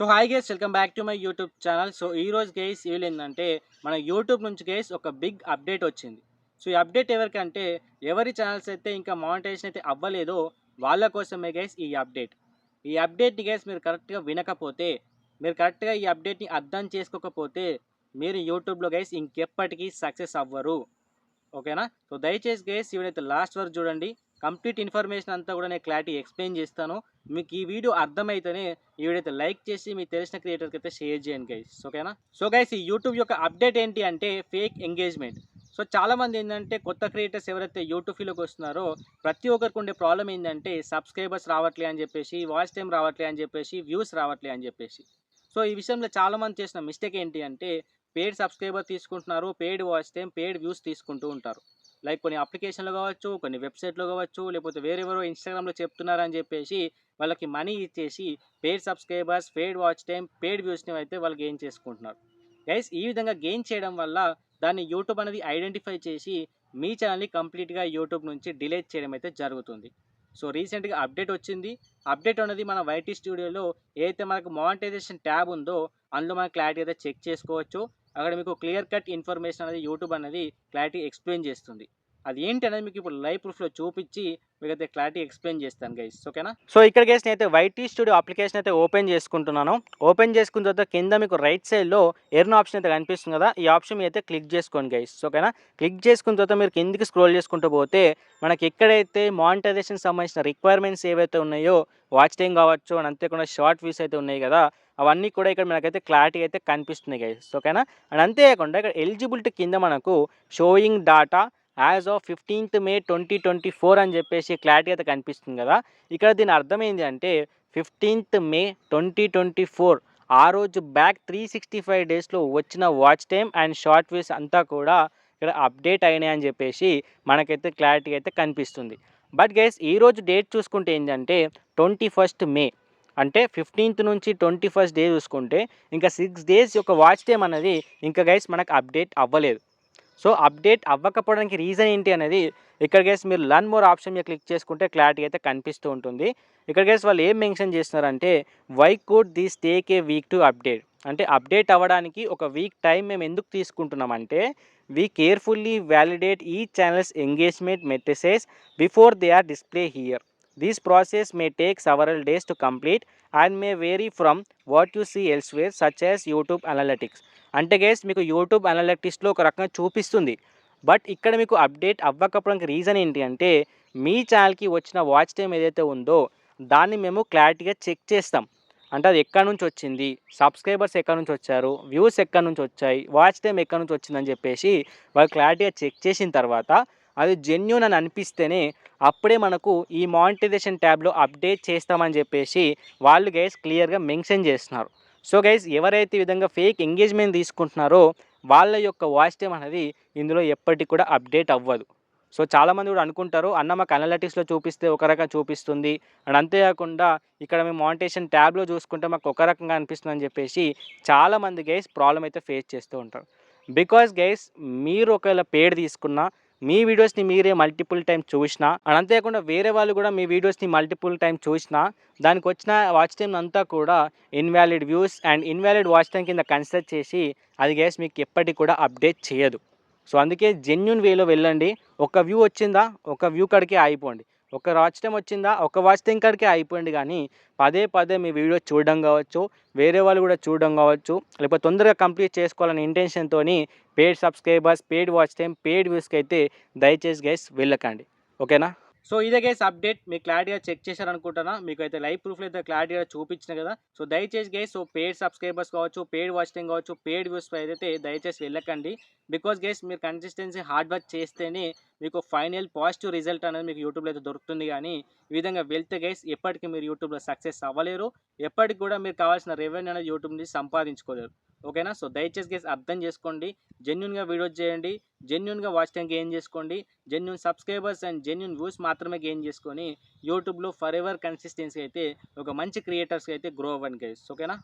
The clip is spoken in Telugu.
So hi guys, welcome back to my YouTube channel. So ఈ రోజు గైస్ ఏంటంటే మన యూట్యూబ్ నుంచి గైస్ ఒక బిగ్ అప్డేట్ వచ్చింది. సో ఈ అప్డేట్ ఎవరికంటే ఎవరి ఛానల్స్ అయితే ఇంకా మానిటైజేషన్ అయితే అవ్వలేదో వాళ్ళ కోసమే గైస్ ఈ అప్డేట్. ఈ అప్డేట్ని గైస్ మీరు కరెక్ట్గా వినకపోతే, మీరు కరెక్ట్గా ఈ అప్డేట్ని అర్థం చేసుకోకపోతే మీరు యూట్యూబ్లో గైస్ ఇంకెప్పటికీ సక్సెస్ అవ్వరు. ఓకేనా? సో దయచేసి గైస్ వీడియో లాస్ట్ వరకు చూడండి. కంప్లీట్ ఇన్ఫర్మేషన్ అంతా కూడా నేను క్లారిటీ ఎక్స్ప్లెయిన్ చేస్తాను. మీకు ఈ వీడియో అర్థమైతేనే ఈ వీడియో లైక్ చేసి మీకు తెలిసిన క్రియేటర్కి అయితే షేర్ చేయండి గైస్. ఓకేనా? సో గైస్ ఈ యూట్యూబ్ యొక్క అప్డేట్ ఏంటి అంటే ఫేక్ ఎంగేజ్మెంట్. సో చాలామంది ఏంటంటే కొత్త క్రియేటర్స్ ఎవరైతే యూట్యూబ్ ఫీల్డ్కి వస్తున్నారో ప్రతి ఒక్కరికి ఉండే ప్రాబ్లం ఏంటంటే సబ్స్క్రైబర్స్ రావట్లే అని చెప్పేసి, వాచ్ టైం రావట్లే అని చెప్పేసి, వ్యూస్ రావట్లే అని చెప్పేసి. సో ఈ విషయంలో చాలామంది చేసిన మిస్టేక్ ఏంటి అంటే పెయిడ్ సబ్స్క్రైబర్ తీసుకుంటున్నారు, paid watch time, paid views తీసుకుంటూ ఉంటారు. లైక్ కొన్ని అప్లికేషన్లో కావచ్చు, కొన్ని వెబ్సైట్లో కావచ్చు, లేకపోతే వేరెవరో ఇన్స్టాగ్రామ్లో చెప్తున్నారని చెప్పేసి వాళ్ళకి మనీ ఇచ్చేసి paid subscribers, paid watch time, paid వ్యూస్ని అయితే వాళ్ళు గెయిన్ చేసుకుంటున్నారు. గైస్ ఈ విధంగా గెయిన్ చేయడం వల్ల దాన్ని యూట్యూబ్ అనేది ఐడెంటిఫై చేసి మీ ఛానల్ని కంప్లీట్గా యూట్యూబ్ నుంచి డిలీట్ చేయడం అయితే జరుగుతుంది. సో రీసెంట్గా అప్డేట్ వచ్చింది. అప్డేట్ అనేది మన వైటీ స్టూడియోలో ఏదైతే మనకు మానిటైజేషన్ ట్యాబ్ ఉందో అందులో మనం క్లారిటీ అయితే చెక్ చేసుకోవచ్చు. అక్కడ మీకు క్లియర్ కట్ ఇన్ఫర్మేషన్ అనేది యూట్యూబ్ అనేది క్లారిటీ ఎక్స్ప్లెయిన్ చేస్తుంది. అది ఏంటి అనేది మీకు ఇప్పుడు లైవ్ ప్రూఫ్లో చూపించి మీకైతే క్లారిటీ ఎక్స్ప్లెయిన్ చేస్తాను గైస్. ఓకేనా? సో ఇక్కడ గైస్ నేనైతే వైటీ స్టూడియో అప్లికేషన్ అయితే ఓపెన్ చేసుకుంటున్నాను. ఓపెన్ చేసుకున్న తర్వాత కింద మీకు రైట్ సైడ్లో ఎర్న్ ఆప్షన్ అయితే కనిపిస్తుంది కదా, ఈ ఆప్షన్ మీద అయితే క్లిక్ చేసుకోండి గైస్. ఓకేనా? క్లిక్ చేసుకున్న తర్వాత మీరు కిందికి స్క్రోల్ చేసుకుంటూ పోతే మనకి ఎక్కడైతే మానిటైజేషన్ సంబంధించిన రిక్వైర్మెంట్స్ ఏవైతే ఉన్నాయో, వాచ్ టైం కావచ్చు అండ్ అంతేకాకుండా షార్ట్ వ్యూస్ అయితే ఉన్నాయి కదా, అవన్నీ కూడా ఇక్కడ మనకైతే క్లారిటీ అయితే కనిపిస్తున్నాయి గైస్. ఓకేనా? అండ్ అంతేకాకుండా ఇక్కడ ఎలిజిబిలిటీ కింద మనకు showing data as of 15th May 2024 అని చెప్పేసి క్లారిటీ అయితే కనిపిస్తుంది కదా. ఇక్కడ దీని అర్థం ఏంటి అంటే 15th May 2024 ఆ రోజు బ్యాక్ 365 డేస్లో వచ్చిన watch time and short views అంతా కూడా ఇక్కడ అప్డేట్ అయినాయి అని చెప్పేసి మనకైతే క్లారిటీ అయితే కనిపిస్తుంది. బట్ గైస్ ఈరోజు డేట్ చూసుకుంటే ఏంటంటే 21st May, అంటే 15th నుంచి 21st డే చూసుకుంటే ఇంకా 6 డేస్ యొక్క వాచ్ టైం అనేది ఇంకా గైస్ మనకు అప్డేట్ అవ్వలేదు. సో అప్డేట్ అవ్వకపోవడానికి రీజన్ ఏంటి అనేది ఇక్కడ గైస్ మీరు లర్న్ మోర్ ఆప్షన్ మీద క్లిక్ చేసుకుంటే క్లారిటీ అయితే కనిపిస్తూ ఉంటుంది. ఇక్కడ గైస్ వాళ్ళు ఏం మెన్షన్ చేస్తున్నారంటే why could this take a week to update, అంటే అప్డేట్ అవ్వడానికి ఒక వీక్ టైం మేము ఎందుకు తీసుకుంటున్నామంటే వీ కేర్ఫుల్లీ వ్యాలిడేట్ ఈ channels engagement metrics before they are display here. This process may take several days to complete and may vary from what you see elsewhere such as YouTube analytics. అంటే గైస్ మీకు యూట్యూబ్ అనలిటిక్స్లో ఒక రకంగా చూపిస్తుంది, బట్ ఇక్కడ మీకు అప్డేట్ అవ్వకపోవడానికి రీజన్ ఏంటి అంటే మీ ఛానల్కి వచ్చిన వాచ్ టైం ఏదైతే ఉందో దాన్ని మేము క్లారిటీగా చెక్ చేస్తాం. అంటే అది ఎక్కడి నుంచి వచ్చింది, సబ్స్క్రైబర్స్ ఎక్కడి నుంచి వచ్చారు, వ్యూస్ ఎక్కడి నుంచి వచ్చాయి, వాచ్ టైం ఎక్కడి నుంచి వచ్చిందని చెప్పేసి వాళ్ళు క్లారిటీగా చెక్ చేసిన తర్వాత అది జెన్యూన్ అని అనిపిస్తేనే అప్పుడే మనకు ఈ మానిటైజేషన్ ట్యాబ్లో అప్డేట్ చేస్తామని చెప్పేసి వాళ్ళు గైస్ క్లియర్గా మెన్షన్ చేస్తున్నారు. సో గైస్ ఎవరైతే ఈ విధంగా ఫేక్ ఎంగేజ్మెంట్ తీసుకుంటున్నారో వాళ్ళ యొక్క వాచ్ టైం అనేది ఇందులో ఎప్పటికి కూడా అప్డేట్ అవ్వదు. సో చాలామంది కూడా అనుకుంటారు అన్న మాకు అనలిటిక్స్లో చూపిస్తే ఒక రకంగా చూపిస్తుంది అండ్ అంతేకాకుండా ఇక్కడ మేము మానిటైజేషన్ ట్యాబ్లో చూసుకుంటే మాకు ఒక రకంగా అనిపిస్తుంది అని చెప్పేసి చాలామంది గైస్ ప్రాబ్లం అయితే ఫేస్ చేస్తూ ఉంటారు. బికాస్ గైస్ మీరు ఒకవేళ పేడ్ తీసుకున్నా మీ వీడియోస్ని మీరే మల్టిపుల్ టైం చూసినా అండ్ అంతేకాకుండా వేరే వాళ్ళు కూడా మీ వీడియోస్ని మల్టిపుల్ టైం చూసినా దానికి వచ్చిన వాచ్ టైం అంతా కూడా invalid views and invalid watch time కింద కన్సిడర్ చేసి అది గైస్ మీకు ఎప్పటికి కూడా అప్డేట్ చేయదు. సో అందుకే జెన్యూన్ వేలో వెళ్ళండి. ఒక వ్యూ వచ్చిందా ఒక వ్యూ కాడికే ఆగిపోండి, ఒక వాచ్ టైం వచ్చిందా ఒక వాచ్ టైం కాడికే ఆగిపోండి. కానీ పదే పదే మీ వీడియో చూడడం కావచ్చు, వేరే వాళ్ళు కూడా చూడడం కావచ్చు, లేకపోతే తొందరగా కంప్లీట్ చేసుకోవాలనే ఇంటెన్షన్తో paid subscribers, paid watch time, paid వ్యూస్కి అయితే దయచేసి గైస్ వెళ్ళకండి. ఓకేనా? సో ఇదే గైస్ అప్డేట్ మీకు క్లారిటీగా చెక్ చేశారనుకుంటున్నా. మీకు అయితే లైవ్ ప్రూఫ్లో అయితే క్లారిటీగా చూపించిన కదా. సో దయచేసి గైస్ సో పెయిడ్ సబ్స్క్రైబర్స్ కావచ్చు, పెయిడ్ వాచ్ టైం కావచ్చు, పెయిడ్ వ్యూస్ అయితే దయచేసి వెళ్ళకండి. బికాస్ గైస్ మీరు కన్సిస్టెన్సీ హార్డ్ వర్క్ చేస్తేనే మీకు ఫైనల్ పాజిటివ్ రిజల్ట్ అనేది మీకు యూట్యూబ్లో అయితే దొరుకుతుంది. కానీ ఈ విధంగా వెళ్తే గైస్ ఎప్పటికీ మీరు యూట్యూబ్లో సక్సెస్ అవ్వలేరు, ఎప్పటికి కూడా మీరు కావాల్సిన రెవెన్యూ అనేది యూట్యూబ్ నుంచి సంపాదించుకోలేరు. ఓకేనా? సో దయచేసి గైస్ అర్థం చేసుకోండి, జెన్యూన్గా వీడియోస్ చేయండి, జెన్యూన్గా వాచ్ టైం గెయిన్ చేసుకోండి, genuine subscribers and genuine views మాత్రమే గెయిన్ చేసుకొని యూట్యూబ్లో ఫర్ ఎవర్ కన్సిస్టెన్సీ అయితే ఒక మంచి క్రియేటర్స్కి అయితే గ్రో అవ్వండి గైస్. ఓకేనా?